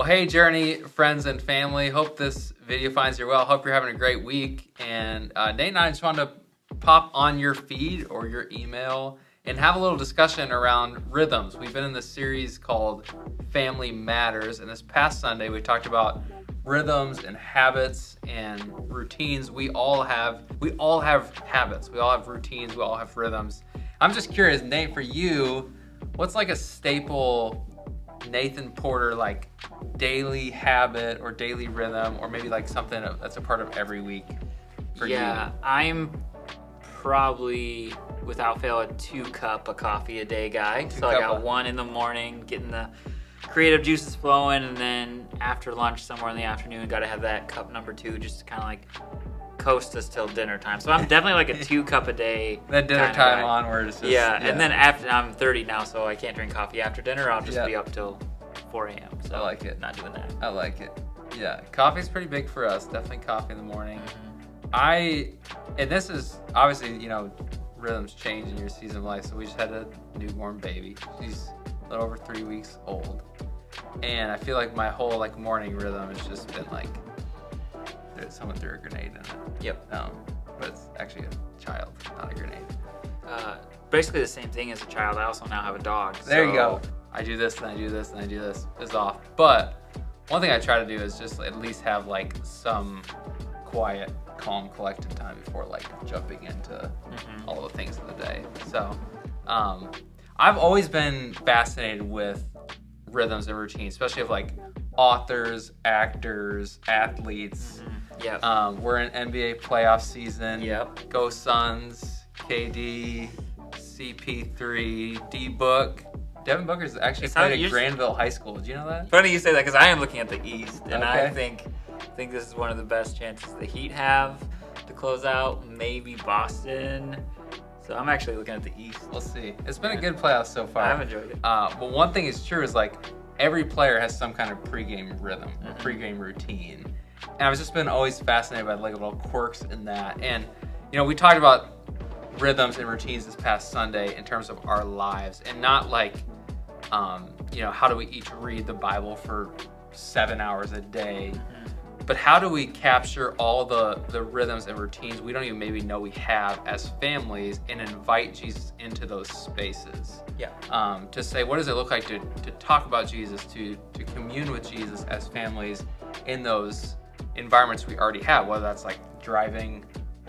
Well, hey, Journey, friends and family. Hope this video finds you well. Hope you're having a great week. And Nate and I just wanted to pop on your feed or your email and have a little discussion around rhythms. We've been in this series called Family Matters. And this past Sunday, we talked about rhythms and habits and routines. We all have habits. We all have routines. We all have rhythms. I'm just curious, Nate, for you, what's like a staple Nathan Porter like daily habit or daily rhythm, or maybe like something that's a part of every week for you? Yeah, I'm probably without fail a 2 cup of coffee a day guy. So I got one in the morning, getting the creative juices flowing, and then after lunch somewhere in the afternoon, got to have that cup number 2, just to kind of like coast us till dinner time. So I'm definitely like a 2 cup a day. That dinner time onwards. Yeah, and then after, I'm 30 now, so I can't drink coffee after dinner. I'll just be up till 4 a.m. So I like it. Not doing that. I like it. Yeah, coffee's pretty big for us. Definitely coffee in the morning. And this is obviously, rhythms change in your season of life. So we just had a newborn baby. She's a little over 3 weeks old. And I feel like my whole like morning rhythm has just been like, someone threw a grenade in it. Yep. But it's actually a child, not a grenade. Basically the same thing as a child. I also now have a dog. There you go. I do this, and I do this, and I do this. It's off. But one thing I try to do is just at least have like some quiet, calm, collected time before like jumping into all the things of the day. So I've always been fascinated with rhythms and routines, especially of like authors, actors, athletes. Yep. We're in NBA playoff season. Yep. Go Suns, KD, CP3, D-Book. Devin Booker's actually played at Granville High School. Did you know that? Funny you say that, because I am looking at the East, and I think this is one of the best chances the Heat have to close out. Maybe Boston. So I'm actually looking at the East. We'll see. It's been a good playoff so far. I've enjoyed it. But one thing is true is like every player has some kind of pregame rhythm or pregame routine. And I've just been always fascinated by like little quirks in that. And, we talked about rhythms and routines this past Sunday in terms of our lives, and not like, how do we each read the Bible for 7 hours a day, but how do we capture all the rhythms and routines we don't even maybe know we have as families and invite Jesus into those spaces? Yeah. To say, what does it look like to talk about Jesus, to commune with Jesus as families in those environments we already have, whether that's like driving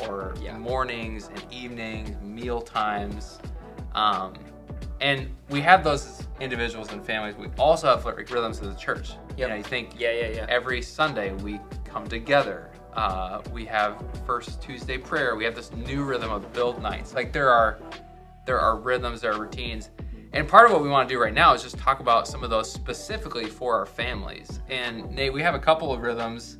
or mornings and evenings, meal times. And we have those as individuals and families. We also have rhythms of the church. Yep. You think Yeah. every Sunday we come together. We have First Tuesday prayer. We have this new rhythm of build nights. Like there are rhythms, there are routines. And part of what we want to do right now is just talk about some of those specifically for our families. And Nate, we have a couple of rhythms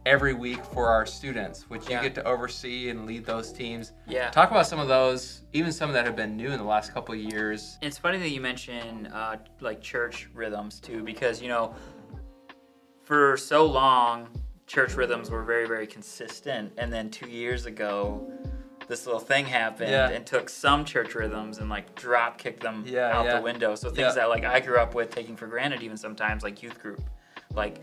every week for our students, which you get to oversee and lead those teams. Yeah. Talk about some of those, even some that have been new in the last couple of years. It's funny that you mention like church rhythms too, because for so long church rhythms were very, very consistent, and then 2 years ago this little thing happened and took some church rhythms and like drop kicked them out the window. So things that like I grew up with taking for granted even sometimes, like youth group. Like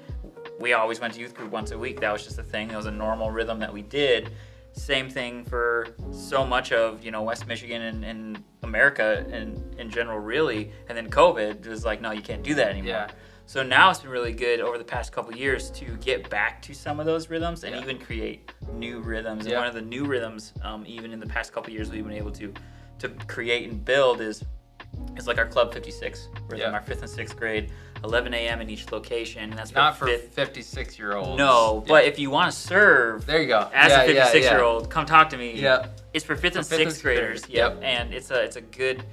we always went to youth group once a week. That was just a thing. It was a normal rhythm that we did. Same thing for so much of, West Michigan and America and in general, really. And then COVID was like, no, you can't do that anymore. Yeah. So now it's been really good over the past couple of years to get back to some of those rhythms and even create new rhythms. And one of the new rhythms, even in the past couple of years, we've been able to create and build is like our Club 56 rhythm, our 5th and 6th grade, 11 a.m. in each location. And that's not for 56-year-olds. No, but if you want to serve, there you go. As a 56-year-old, come talk to me. Yeah. It's for 5th and 6th graders. Yep. And it's a good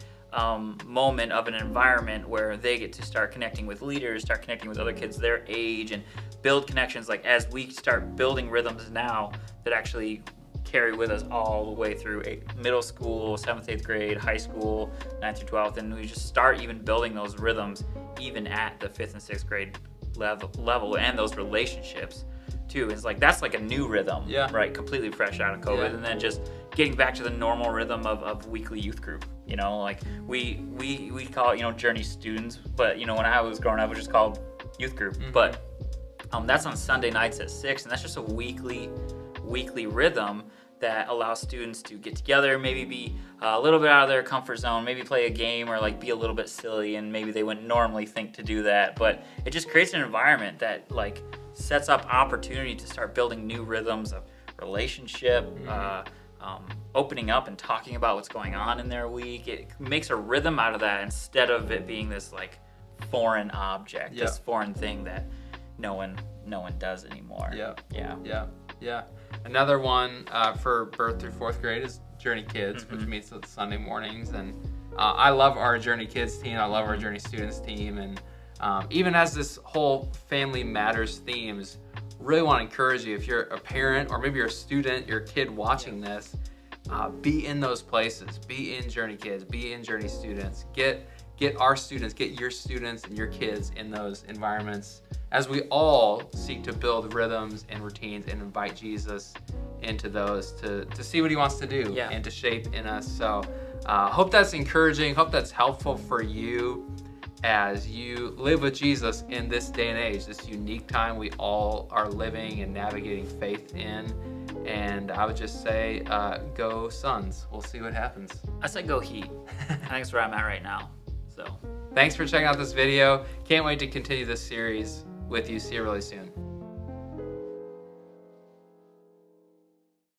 moment of an environment where they get to start connecting with leaders, start connecting with other kids their age, and build connections. Like as we start building rhythms now that actually carry with us all the way through middle school, 7th, 8th grade, high school, 9th through 12th, and we just start even building those rhythms even at the 5th and 6th grade level and those relationships too. It's like that's like a new rhythm, right? Completely fresh out of COVID, and then just getting back to the normal rhythm of weekly youth group. Like we call it, Journey students, but when I was growing up, it was just called youth group, but that's on Sunday nights at 6, and that's just a weekly rhythm that allows students to get together, maybe be a little bit out of their comfort zone, maybe play a game or like be a little bit silly, and maybe they wouldn't normally think to do that, but it just creates an environment that like sets up opportunity to start building new rhythms of relationship, opening up and talking about what's going on in their week. It makes a rhythm out of that instead of it being this like foreign object, this foreign thing that no one does anymore. Yeah. Another one for birth through 4th grade is Journey Kids, which meets on Sunday mornings. And I love our Journey Kids team. I love our Journey Students team. And even as this whole Family Matters themes, really want to encourage you, if you're a parent or maybe you're a student, your kid watching this, be in those places. Be in Journey Kids. Be in Journey Students. Get our students, get your students and your kids in those environments as we all seek to build rhythms and routines and invite Jesus into those to see what he wants to do and to shape in us. So hope that's encouraging. Hope that's helpful for you as you live with Jesus in this day and age, this unique time we all are living and navigating faith in. And I would just say, go Suns. We'll see what happens. I said go Heat. I think that's where I'm at right now. So thanks for checking out this video. Can't wait to continue this series with you. See you really soon.